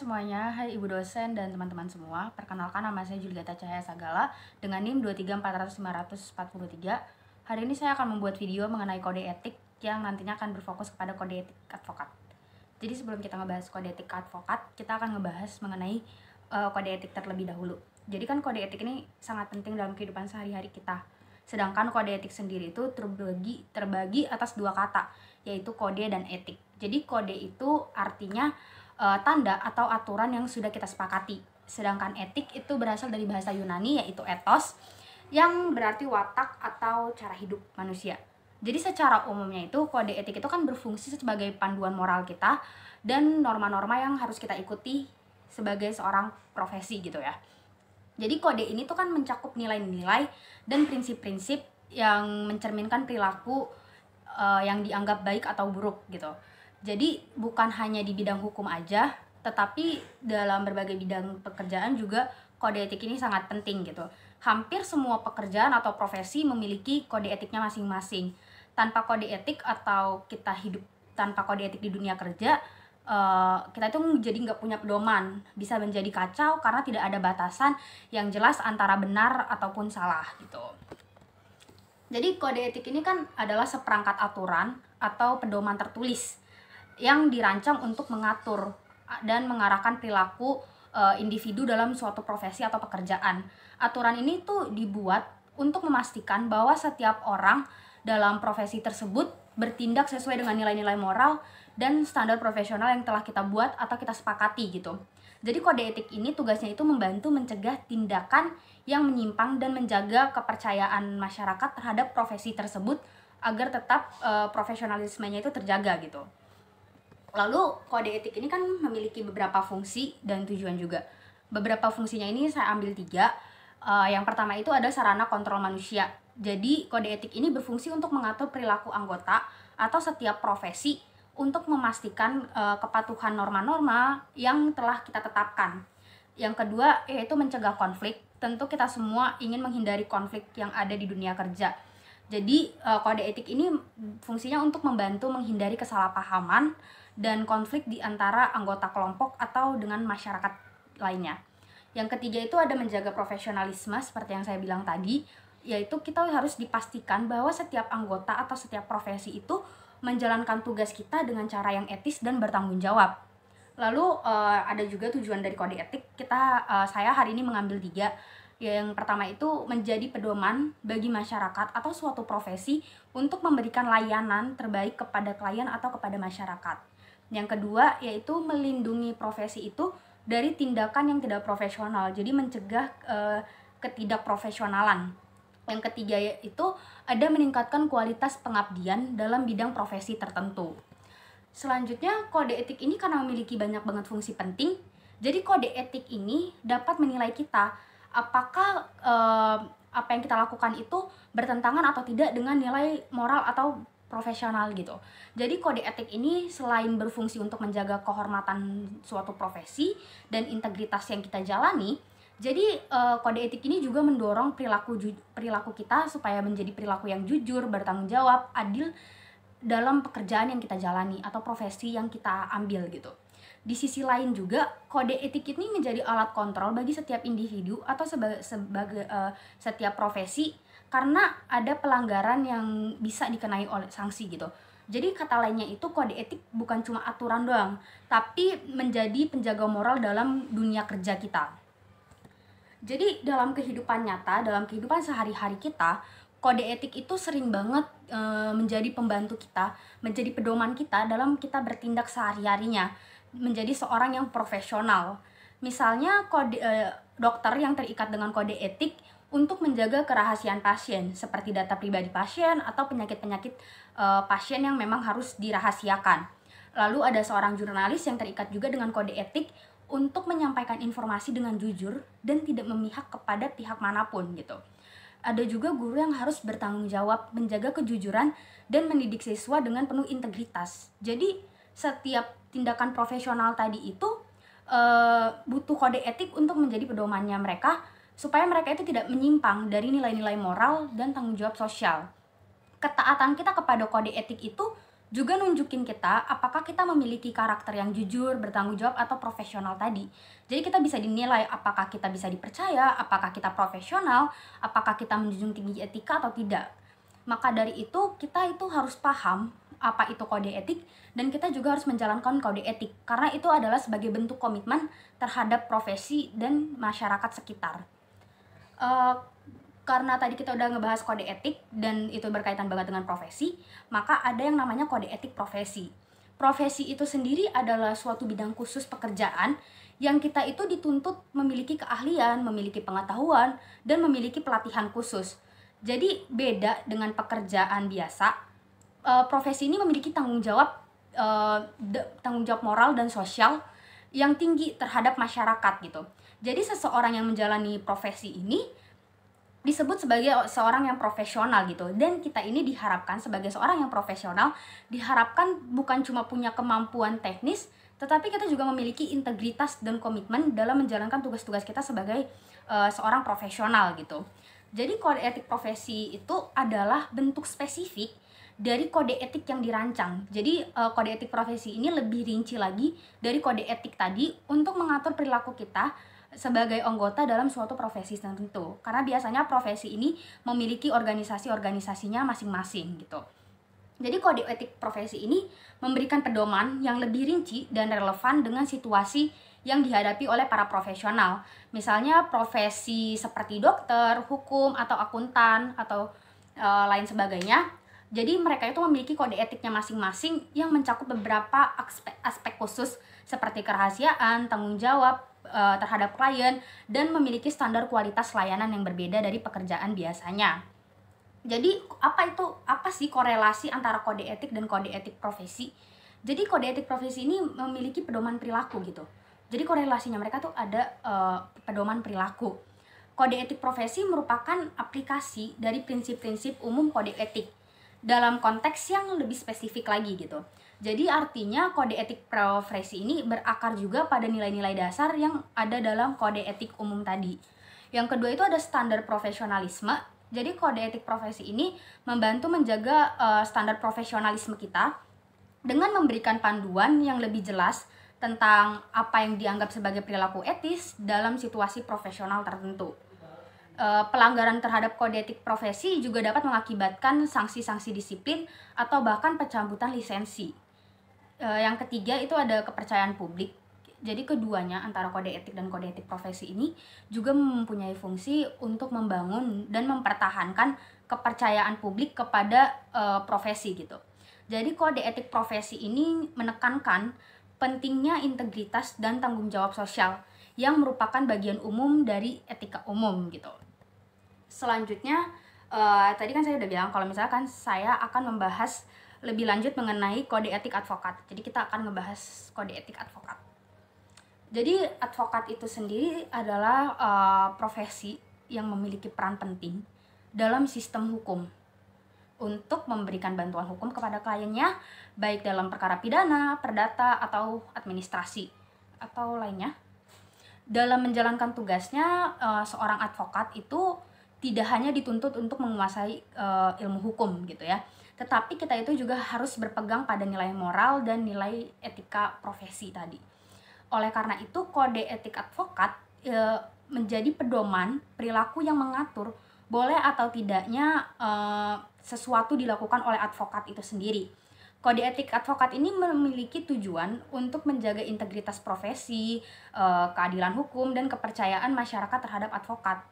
semuanya, hai Ibu dosen dan teman-teman semua. Perkenalkan, nama saya Julieta Cahaya Sagala dengan NIM 23400-543. Hari ini saya akan membuat video mengenai kode etik yang nantinya akan berfokus kepada kode etik advokat. Jadi sebelum kita ngebahas kode etik advokat, kita akan ngebahas mengenai kode etik terlebih dahulu. Jadi kan kode etik ini sangat penting dalam kehidupan sehari-hari kita. Sedangkan kode etik sendiri itu terbagi atas dua kata, yaitu kode dan etik. Jadi kode itu artinya tanda atau aturan yang sudah kita sepakati. Sedangkan etik itu berasal dari bahasa Yunani, yaitu ethos, yang berarti watak atau cara hidup manusia. Jadi secara umumnya itu kode etik itu kan berfungsi sebagai panduan moral kita dan norma-norma yang harus kita ikuti sebagai seorang profesi gitu ya. Jadi kode ini tuh kan mencakup nilai-nilai dan prinsip-prinsip yang mencerminkan perilaku yang dianggap baik atau buruk gitu. Jadi bukan hanya di bidang hukum aja, tetapi dalam berbagai bidang pekerjaan juga kode etik ini sangat penting gitu. Hampir semua pekerjaan atau profesi memiliki kode etiknya masing-masing. Tanpa kode etik atau kita hidup tanpa kode etik di dunia kerja, kita itu jadi nggak punya pedoman, bisa menjadi kacau karena tidak ada batasan yang jelas antara benar ataupun salah gitu. Jadi kode etik ini kan adalah seperangkat aturan atau pedoman tertulis yang dirancang untuk mengatur dan mengarahkan perilaku individu dalam suatu profesi atau pekerjaan. Aturan ini tuh dibuat untuk memastikan bahwa setiap orang dalam profesi tersebut bertindak sesuai dengan nilai-nilai moral dan standar profesional yang telah kita buat atau kita sepakati gitu. Jadi kode etik ini tugasnya itu membantu mencegah tindakan yang menyimpang dan menjaga kepercayaan masyarakat terhadap profesi tersebut agar tetap profesionalismenya itu terjaga gitu. Lalu kode etik ini kan memiliki beberapa fungsi dan tujuan juga. Beberapa fungsinya ini saya ambil 3. Yang pertama itu ada sarana kontrol manusia. Jadi kode etik ini berfungsi untuk mengatur perilaku anggota atau setiap profesi untuk memastikan kepatuhan norma-norma yang telah kita tetapkan. Yang kedua yaitu mencegah konflik. Tentu kita semua ingin menghindari konflik yang ada di dunia kerja. Jadi kode etik ini fungsinya untuk membantu menghindari kesalahpahaman dan konflik di antara anggota kelompok atau dengan masyarakat lainnya. Yang ketiga itu ada menjaga profesionalisme seperti yang saya bilang tadi, yaitu kita harus dipastikan bahwa setiap anggota atau setiap profesi itu menjalankan tugas kita dengan cara yang etis dan bertanggung jawab. Lalu ada juga tujuan dari kode etik. Saya hari ini mengambil 3. Yang pertama itu menjadi pedoman bagi masyarakat atau suatu profesi untuk memberikan layanan terbaik kepada klien atau kepada masyarakat. Yang kedua yaitu melindungi profesi itu dari tindakan yang tidak profesional, jadi mencegah ketidakprofesionalan. Yang ketiga yaitu ada meningkatkan kualitas pengabdian dalam bidang profesi tertentu. Selanjutnya kode etik ini karena memiliki banyak banget fungsi penting, jadi kode etik ini dapat menilai kita apakah apa yang kita lakukan itu bertentangan atau tidak dengan nilai moral atau profesional gitu. Jadi kode etik ini selain berfungsi untuk menjaga kehormatan suatu profesi dan integritas yang kita jalani, jadi kode etik ini juga mendorong perilaku kita supaya menjadi perilaku yang jujur, bertanggung jawab, adil dalam pekerjaan yang kita jalani atau profesi yang kita ambil gitu. Di sisi lain juga kode etik ini menjadi alat kontrol bagi setiap individu atau setiap profesi karena ada pelanggaran yang bisa dikenai oleh sanksi gitu. Jadi kata lainnya itu kode etik bukan cuma aturan doang, tapi menjadi penjaga moral dalam dunia kerja kita. Jadi dalam kehidupan nyata, dalam kehidupan sehari-hari kita, kode etik itu sering banget menjadi pembantu kita, menjadi pedoman kita dalam kita bertindak sehari-harinya, menjadi seorang yang profesional. Misalnya dokter yang terikat dengan kode etik untuk menjaga kerahasiaan pasien seperti data pribadi pasien atau penyakit-penyakit pasien yang memang harus dirahasiakan. Lalu ada seorang jurnalis yang terikat juga dengan kode etik untuk menyampaikan informasi dengan jujur dan tidak memihak kepada pihak manapun gitu. Ada juga guru yang harus bertanggung jawab menjaga kejujuran dan mendidik siswa dengan penuh integritas. Jadi setiap tindakan profesional tadi itu butuh kode etik untuk menjadi pedomannya mereka supaya mereka itu tidak menyimpang dari nilai-nilai moral dan tanggung jawab sosial. Ketaatan kita kepada kode etik itu juga nunjukin kita apakah kita memiliki karakter yang jujur, bertanggung jawab, atau profesional tadi. Jadi kita bisa dinilai apakah kita bisa dipercaya, apakah kita profesional, apakah kita menjunjung tinggi etika atau tidak. Maka dari itu kita itu harus paham apa itu kode etik, dan kita juga harus menjalankan kode etik karena itu adalah sebagai bentuk komitmen terhadap profesi dan masyarakat sekitar. Karena tadi kita udah ngebahas kode etik dan itu berkaitan banget dengan profesi, maka ada yang namanya kode etik profesi. Profesi itu sendiri adalah suatu bidang khusus pekerjaan yang kita itu dituntut memiliki keahlian, memiliki pengetahuan, dan memiliki pelatihan khusus. Jadi beda dengan pekerjaan biasa, profesi ini memiliki tanggung jawab moral dan sosial yang tinggi terhadap masyarakat gitu. Jadi seseorang yang menjalani profesi ini disebut sebagai seorang yang profesional gitu, dan kita ini diharapkan sebagai seorang yang profesional diharapkan bukan cuma punya kemampuan teknis, tetapi kita juga memiliki integritas dan komitmen dalam menjalankan tugas-tugas kita sebagai seorang profesional gitu. Jadi kode etik profesi itu adalah bentuk spesifik dari kode etik yang dirancang. Jadi kode etik profesi ini lebih rinci lagi dari kode etik tadi untuk mengatur perilaku kita sebagai anggota dalam suatu profesi tertentu. Karena biasanya profesi ini memiliki organisasi-organisasinya masing-masing gitu. Jadi kode etik profesi ini memberikan pedoman yang lebih rinci dan relevan dengan situasi yang dihadapi oleh para profesional. Misalnya profesi seperti dokter, hukum, atau akuntan, atau lain sebagainya. Jadi mereka itu memiliki kode etiknya masing-masing yang mencakup beberapa aspek khusus seperti kerahasiaan, tanggung jawab terhadap klien, dan memiliki standar kualitas layanan yang berbeda dari pekerjaan biasanya. Jadi apa sih korelasi antara kode etik dan kode etik profesi? Jadi kode etik profesi ini memiliki pedoman perilaku gitu. Jadi korelasinya mereka tuh ada pedoman perilaku. Kode etik profesi merupakan aplikasi dari prinsip-prinsip umum kode etik dalam konteks yang lebih spesifik lagi gitu. Jadi artinya kode etik profesi ini berakar juga pada nilai-nilai dasar yang ada dalam kode etik umum tadi. Yang kedua itu ada standar profesionalisme. Jadi kode etik profesi ini membantu menjaga standar profesionalisme kita dengan memberikan panduan yang lebih jelas tentang apa yang dianggap sebagai perilaku etis dalam situasi profesional tertentu. Pelanggaran terhadap kode etik profesi juga dapat mengakibatkan sanksi-sanksi disiplin atau bahkan pencabutan lisensi. Yang ketiga itu ada kepercayaan publik. Jadi keduanya antara kode etik dan kode etik profesi ini juga mempunyai fungsi untuk membangun dan mempertahankan kepercayaan publik kepada profesi gitu. Jadi kode etik profesi ini menekankan pentingnya integritas dan tanggung jawab sosial yang merupakan bagian umum dari etika umum gitu. Selanjutnya, tadi kan saya udah bilang kalau misalkan saya akan membahas lebih lanjut mengenai kode etik advokat. Jadi kita akan ngebahas kode etik advokat. Jadi advokat itu sendiri adalah profesi yang memiliki peran penting dalam sistem hukum untuk memberikan bantuan hukum kepada kliennya, baik dalam perkara pidana, perdata, atau administrasi, atau lainnya. Dalam menjalankan tugasnya, seorang advokat itu tidak hanya dituntut untuk menguasai ilmu hukum gitu ya, tetapi kita itu juga harus berpegang pada nilai moral dan nilai etika profesi tadi. Oleh karena itu, kode etik advokat menjadi pedoman perilaku yang mengatur boleh atau tidaknya sesuatu dilakukan oleh advokat itu sendiri. Kode etik advokat ini memiliki tujuan untuk menjaga integritas profesi, keadilan hukum, dan kepercayaan masyarakat terhadap advokat.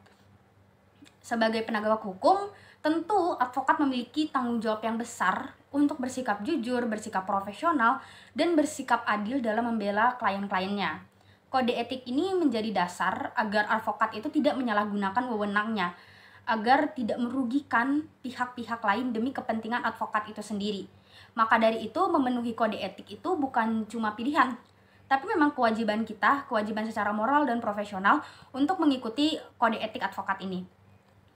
Sebagai penegak hukum, tentu advokat memiliki tanggung jawab yang besar untuk bersikap jujur, bersikap profesional, dan bersikap adil dalam membela klien-kliennya. Kode etik ini menjadi dasar agar advokat itu tidak menyalahgunakan wewenangnya, agar tidak merugikan pihak-pihak lain demi kepentingan advokat itu sendiri. Maka dari itu, memenuhi kode etik itu bukan cuma pilihan, tapi memang kewajiban kita, kewajiban secara moral dan profesional untuk mengikuti kode etik advokat ini.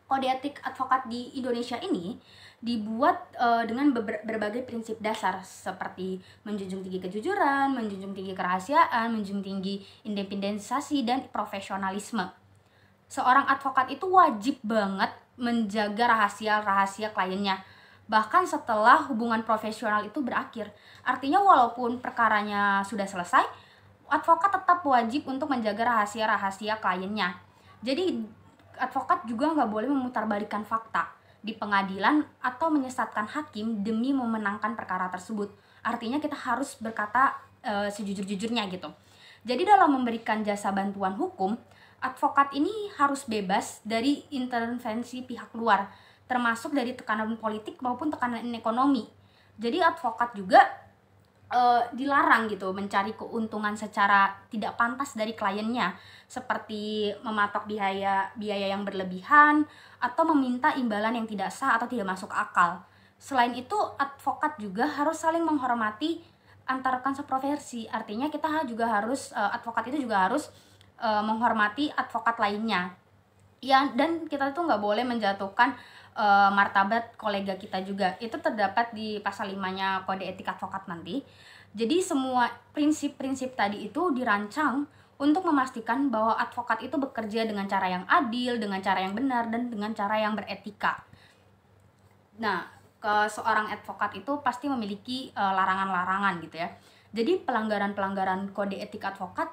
Kode etik advokat di Indonesia ini dibuat dengan berbagai prinsip dasar seperti menjunjung tinggi kejujuran, menjunjung tinggi kerahasiaan, menjunjung tinggi independensi dan profesionalisme. Seorang advokat itu wajib banget menjaga rahasia kliennya, bahkan setelah hubungan profesional itu berakhir. Artinya walaupun perkaranya sudah selesai, advokat tetap wajib untuk menjaga rahasia-rahasia kliennya. Jadi advokat juga nggak boleh memutarbalikkan fakta di pengadilan atau menyesatkan hakim demi memenangkan perkara tersebut. Artinya kita harus berkata sejujur-jujurnya gitu. Jadi dalam memberikan jasa bantuan hukum, advokat ini harus bebas dari intervensi pihak luar, termasuk dari tekanan politik maupun tekanan ekonomi. Jadi advokat juga dilarang gitu mencari keuntungan secara tidak pantas dari kliennya, seperti mematok biaya yang berlebihan atau meminta imbalan yang tidak sah atau tidak masuk akal. Selain itu, advokat juga harus saling menghormati antar rekan seprofesi. Artinya kita juga harus advokat itu juga harus menghormati advokat lainnya. Ya, dan kita tuh nggak boleh menjatuhkan martabat kolega kita juga. Itu terdapat di pasal 5-nya Kode Etik Advokat nanti. Jadi semua prinsip-prinsip tadi itu dirancang untuk memastikan bahwa advokat itu bekerja dengan cara yang adil, dengan cara yang benar, dan dengan cara yang beretika. Nah, seorang advokat itu pasti memiliki larangan-larangan gitu ya. Jadi pelanggaran-pelanggaran kode etik advokat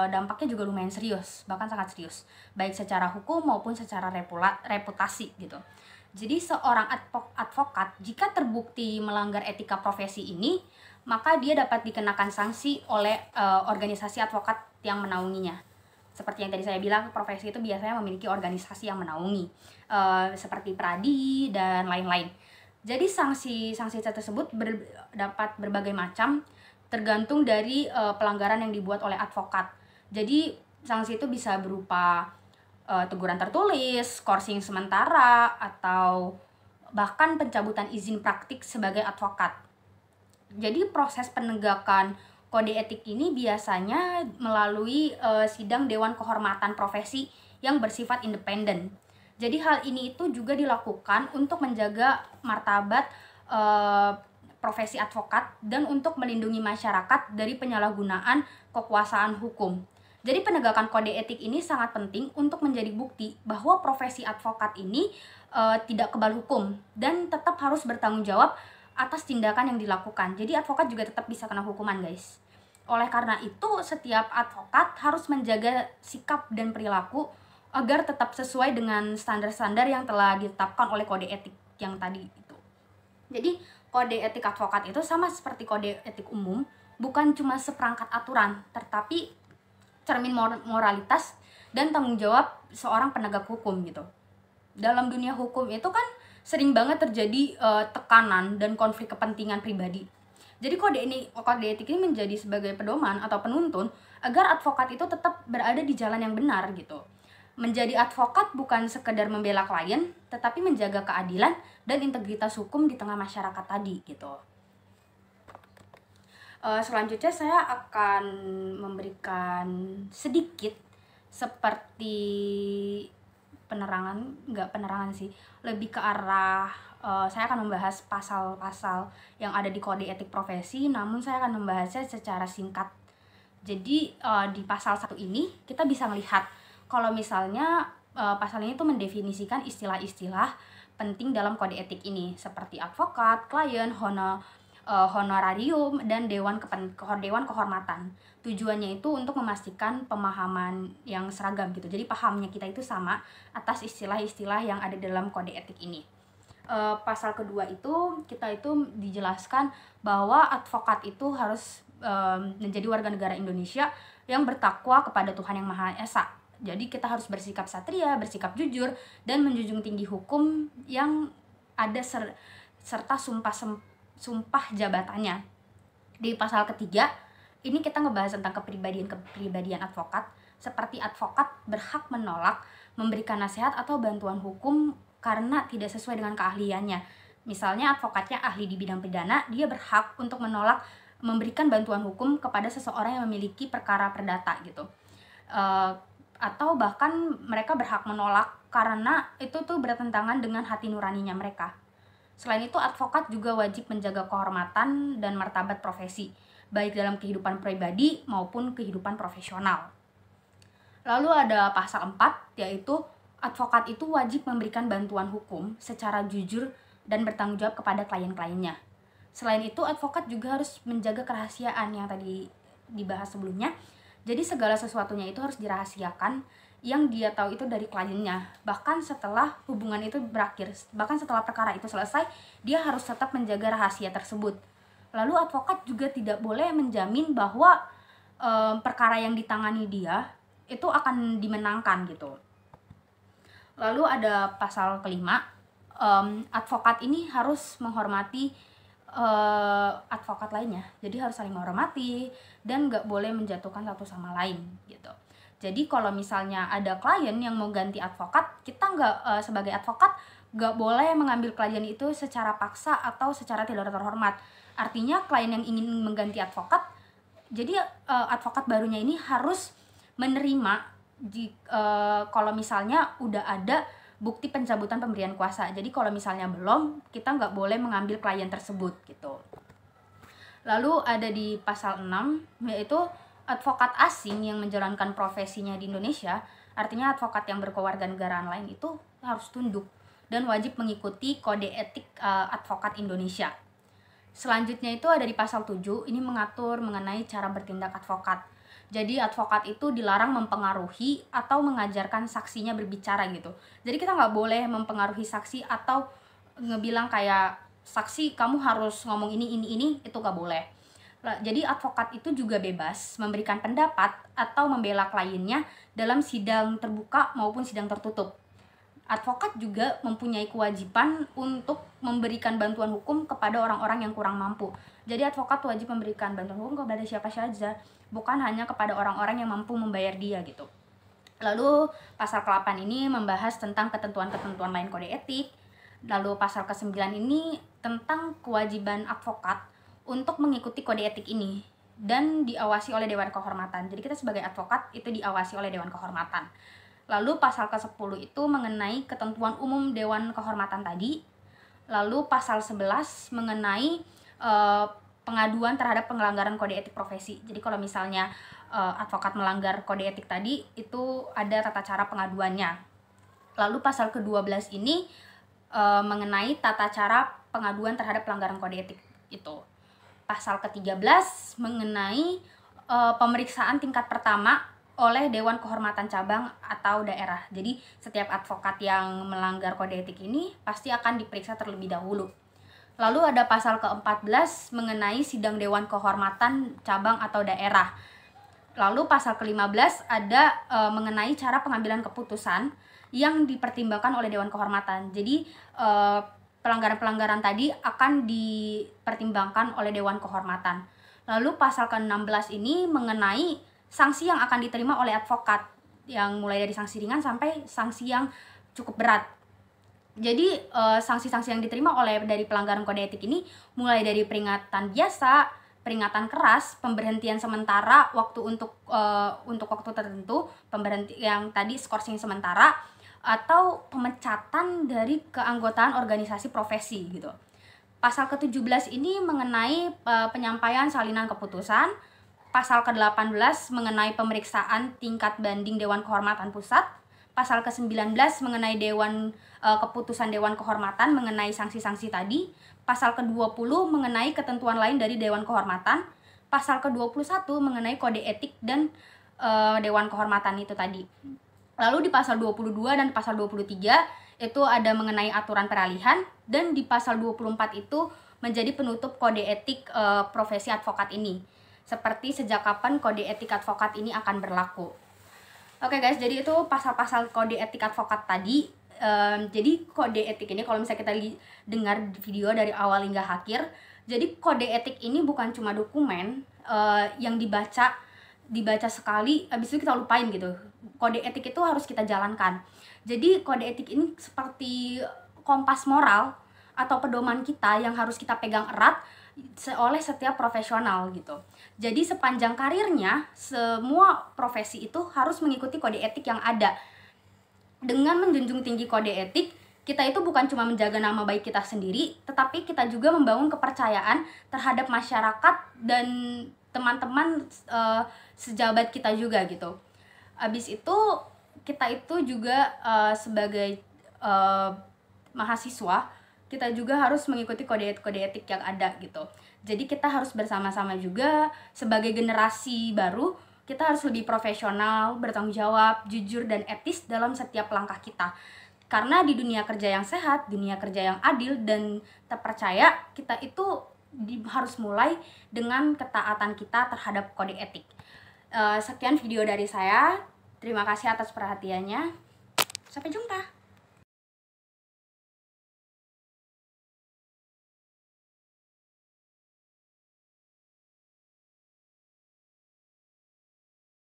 dampaknya juga lumayan serius, bahkan sangat serius, baik secara hukum maupun secara reputasi gitu. Jadi seorang advokat jika terbukti melanggar etika profesi ini, maka dia dapat dikenakan sanksi oleh organisasi advokat yang menaunginya. Seperti yang tadi saya bilang, profesi itu biasanya memiliki organisasi yang menaungi, seperti pradi dan lain-lain. Jadi sanksi tersebut dapat berbagai macam, tergantung dari pelanggaran yang dibuat oleh advokat. Jadi sanksi itu bisa berupa teguran tertulis, skorsing sementara, atau bahkan pencabutan izin praktik sebagai advokat. Jadi proses penegakan kode etik ini biasanya melalui sidang Dewan Kehormatan Profesi yang bersifat independen. Jadi hal ini itu juga dilakukan untuk menjaga martabat profesi advokat dan untuk melindungi masyarakat dari penyalahgunaan kekuasaan hukum. Jadi penegakan kode etik ini sangat penting untuk menjadi bukti bahwa profesi advokat ini tidak kebal hukum dan tetap harus bertanggung jawab atas tindakan yang dilakukan. Jadi advokat juga tetap bisa kena hukuman, guys. Oleh karena itu, setiap advokat harus menjaga sikap dan perilaku agar tetap sesuai dengan standar-standar yang telah ditetapkan oleh kode etik yang tadi itu. Jadi kode etik advokat itu sama seperti kode etik umum, bukan cuma seperangkat aturan, tetapi cermin moralitas dan tanggung jawab seorang penegak hukum gitu. Dalam dunia hukum itu kan sering banget terjadi tekanan dan konflik kepentingan pribadi. Jadi kode etik ini menjadi sebagai pedoman atau penuntun agar advokat itu tetap berada di jalan yang benar gitu. Menjadi advokat bukan sekedar membela klien, tetapi menjaga keadilan dan integritas hukum di tengah masyarakat tadi gitu. Selanjutnya saya akan memberikan sedikit seperti penerangan sih, lebih ke arah saya akan membahas pasal-pasal yang ada di kode etik profesi, namun saya akan membahasnya secara singkat. Jadi di pasal 1 ini kita bisa melihat kalau misalnya pasal ini tuh mendefinisikan istilah-istilah penting dalam kode etik ini, seperti advokat, klien, honorarium, dan dewan kehormatan. Tujuannya itu untuk memastikan pemahaman yang seragam gitu. Jadi pahamnya kita itu sama atas istilah-istilah yang ada dalam kode etik ini. Pasal kedua itu kita itu dijelaskan bahwa advokat itu harus menjadi warga negara Indonesia yang bertakwa kepada Tuhan Yang Maha Esa. Jadi kita harus bersikap satria, bersikap jujur, dan menjunjung tinggi hukum yang ada serta sumpah jabatannya. Di pasal ketiga, ini kita ngebahas tentang kepribadian advokat, seperti advokat berhak menolak memberikan nasihat atau bantuan hukum karena tidak sesuai dengan keahliannya. Misalnya advokatnya ahli di bidang pidana, dia berhak untuk menolak memberikan bantuan hukum kepada seseorang yang memiliki perkara perdata gitu. Atau bahkan mereka berhak menolak karena itu tuh bertentangan dengan hati nuraninya mereka. Selain itu, advokat juga wajib menjaga kehormatan dan martabat profesi, baik dalam kehidupan pribadi maupun kehidupan profesional. Lalu ada pasal 4, yaitu advokat itu wajib memberikan bantuan hukum secara jujur dan bertanggung jawab kepada klien-kliennya. Selain itu, advokat juga harus menjaga kerahasiaan yang tadi dibahas sebelumnya. Jadi segala sesuatunya itu harus dirahasiakan, yang dia tahu itu dari kliennya. Bahkan setelah hubungan itu berakhir, bahkan setelah perkara itu selesai, dia harus tetap menjaga rahasia tersebut. Lalu advokat juga tidak boleh menjamin bahwa perkara yang ditangani dia itu akan dimenangkan gitu. Lalu ada pasal kelima, advokat ini harus menghormati advokat lainnya, jadi harus saling menghormati dan nggak boleh menjatuhkan satu sama lain gitu. Jadi kalau misalnya ada klien yang mau ganti advokat, kita sebagai advokat nggak boleh mengambil klien itu secara paksa atau secara tidak terhormat. Artinya klien yang ingin mengganti advokat, jadi advokat barunya ini harus menerima kalau misalnya udah ada bukti pencabutan pemberian kuasa. Jadi kalau misalnya belum, kita nggak boleh mengambil klien tersebut gitu. Lalu ada di pasal 6, yaitu advokat asing yang menjalankan profesinya di Indonesia, artinya advokat yang berkewarganegaraan lain itu harus tunduk dan wajib mengikuti kode etik advokat Indonesia. Selanjutnya itu ada di pasal 7, ini mengatur mengenai cara bertindak advokat. Jadi advokat itu dilarang mempengaruhi atau mengajarkan saksinya berbicara gitu. Jadi kita nggak boleh mempengaruhi saksi atau ngebilang kayak, saksi kamu harus ngomong ini, itu nggak boleh. Jadi advokat itu juga bebas memberikan pendapat atau membela kliennya dalam sidang terbuka maupun sidang tertutup. Advokat juga mempunyai kewajiban untuk memberikan bantuan hukum kepada orang-orang yang kurang mampu. Jadi advokat wajib memberikan bantuan hukum kepada siapa saja, bukan hanya kepada orang-orang yang mampu membayar dia gitu. Lalu pasal ke-8 ini membahas tentang ketentuan-ketentuan lain kode etik. Lalu pasal ke-9 ini tentang kewajiban advokat untuk mengikuti kode etik ini dan diawasi oleh Dewan Kehormatan. Jadi kita sebagai advokat itu diawasi oleh Dewan Kehormatan. Lalu pasal ke-10 itu mengenai ketentuan umum Dewan Kehormatan tadi. Lalu pasal 11 mengenai pengaduan terhadap pelanggaran kode etik profesi. Jadi kalau misalnya advokat melanggar kode etik tadi, itu ada tata cara pengaduannya. Lalu pasal ke-12 ini mengenai tata cara pengaduan terhadap pelanggaran kode etik itu. Pasal ke-13 mengenai pemeriksaan tingkat pertama oleh Dewan Kehormatan Cabang atau daerah. Jadi setiap advokat yang melanggar kode etik ini pasti akan diperiksa terlebih dahulu. Lalu ada pasal ke-14 mengenai sidang Dewan Kehormatan Cabang atau daerah. Lalu pasal ke-15 ada mengenai cara pengambilan keputusan yang dipertimbangkan oleh Dewan Kehormatan. Jadi pelanggaran-pelanggaran tadi akan dipertimbangkan oleh Dewan Kehormatan. Lalu pasal ke-16 ini mengenai sanksi yang akan diterima oleh advokat, yang mulai dari sanksi ringan sampai sanksi yang cukup berat. Jadi sanksi-sanksi yang diterima dari pelanggaran kode etik ini mulai dari peringatan biasa, peringatan keras, pemberhentian sementara untuk waktu tertentu, yang tadi skorsing sementara, atau pemecatan dari keanggotaan organisasi profesi gitu. Pasal ke-17 ini mengenai penyampaian salinan keputusan. Pasal ke-18 mengenai pemeriksaan tingkat banding Dewan Kehormatan Pusat. Pasal ke-19 mengenai keputusan Dewan Kehormatan mengenai sanksi-sanksi tadi. Pasal ke-20 mengenai ketentuan lain dari Dewan Kehormatan. Pasal ke-21 mengenai kode etik dan Dewan Kehormatan itu tadi. Lalu di pasal 22 dan pasal 23 itu ada mengenai aturan peralihan, dan di pasal 24 itu menjadi penutup kode etik profesi advokat ini. Seperti sejak kapan kode etik advokat ini akan berlaku. Oke guys, jadi itu pasal-pasal kode etik advokat tadi. Jadi kode etik ini kalau misalnya kita dengar video dari awal hingga akhir, jadi kode etik ini bukan cuma dokumen yang dibaca sekali, habis itu kita lupain gitu. Kode etik itu harus kita jalankan. Jadi kode etik ini seperti kompas moral atau pedoman kita yang harus kita pegang erat oleh setiap profesional gitu. Jadi sepanjang karirnya, semua profesi itu harus mengikuti kode etik yang ada. Dengan menjunjung tinggi kode etik, kita itu bukan cuma menjaga nama baik kita sendiri, tetapi kita juga membangun kepercayaan terhadap masyarakat dan teman-teman sejabat kita juga gitu. Habis itu kita itu juga sebagai mahasiswa kita juga harus mengikuti kode etik yang ada gitu. Jadi kita harus bersama-sama juga sebagai generasi baru, kita harus lebih profesional, bertanggung jawab, jujur dan etis dalam setiap langkah kita. Karena di dunia kerja yang sehat, dunia kerja yang adil dan terpercaya, kita itu harus mulai dengan ketaatan kita terhadap kode etik. Sekian video dari saya. Terima kasih atas perhatiannya. Sampai jumpa.